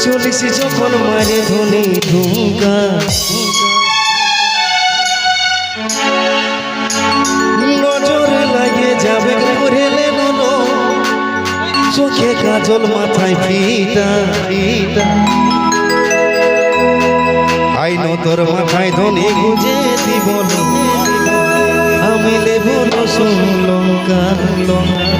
চলিস যখন মারে ধনে ঢুঙ্গা নজর লাগে যাবে ঘুরেলে নলো চোখে কাজল মাথায় ফিটা ফিটা আইনো তোর মাথায় ধনে গুজে দিব আমি লেবু রসুন লঙ্কা লঙ্কা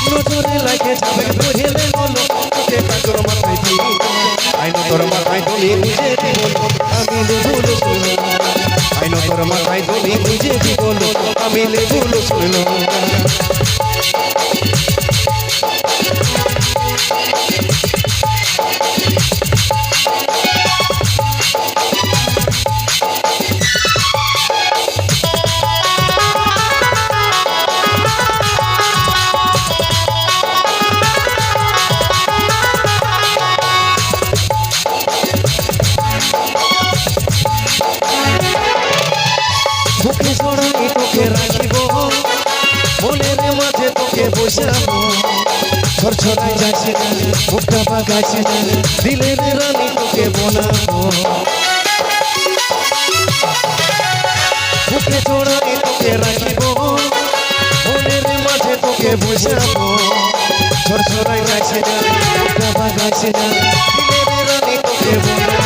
নজরে লাগে যাবে ঘুরেলে বলো তোকে কাজর মাথায় দিই আইনো তোর মাথায় ধরে বুঝে দিব আমি লেবু রসুন আইনো তোর মাথায় ধরে বুঝে দিব আমি লেবু রসুন বুকে জড়াই তোকে রাখিব মনের মাঝে তোকে বসাবো ছড়ছড়াই যাচ্ছে না মুখটা বাগাচ্ছে না দিলের রানী তোকে বনাবো বুকে জড়াই তোকে রাখিব মনের মাঝে তোকে বসাবো ছড়ছড়াই যাচ্ছে না মুখটা বাগাচ্ছে না দিলের রানী তোকে বনাবো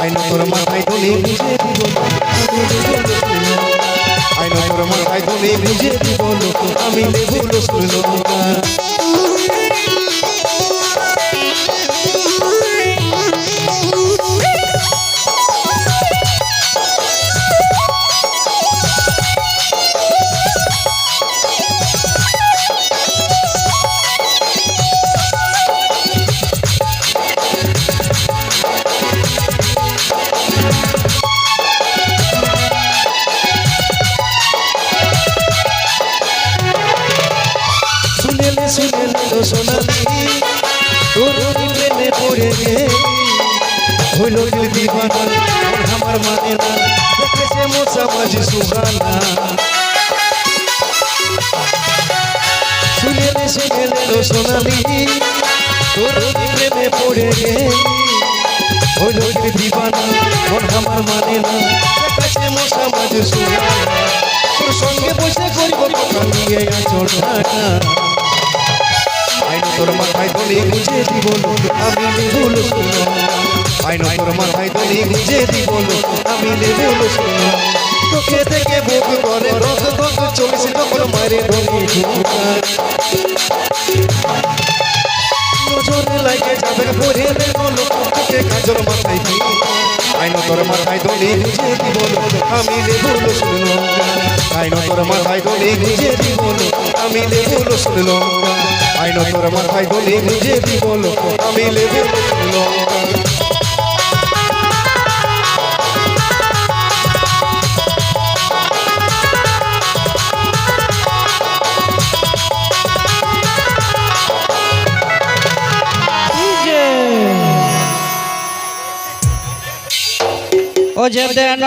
আইনো তোর মাথায় ধরে বুঝে দিব আইনো তোর মাথায় ধরে বুঝে দিব আমি লেবু রসুন সোনালি তোর প্রেমে পড়ে গেলি হইল দিল দিবানা আমার মানে না দেখেছে মোছা মাঝি সুগানা শুনেলে সোনালি তোর প্রেমে পড়ে গেলি হইল দিল দিবানা আমার মানে না দেখেছে মোছা মাঝি সুগানা তোর সঙ্গে বসে করিব কথা নিয়ে আছো টাকা আইনো তোর মাথায় ধরে বুঝে দিব আমি লেবু রসুন আইনো তোর মাথায় ধরে বুঝে দিব আমি লেবু রসুন তোকে থেকে বুক করে রক রক চলিস যখন মারে ধরে নজরে লাগে যাবে ঘুরেলে বলো তোকে কাজর মাথায় দিই আইনো তোর মাথায় ধরে বুঝে দিব আমি লেবু রসুন আইনো তোর মাথায় ধরে বুঝে দিব আমি লেবু রসুন আইনো তোর মাথায় ধরে বুঝে দিব আমি লেবু রসুন ও যে দেন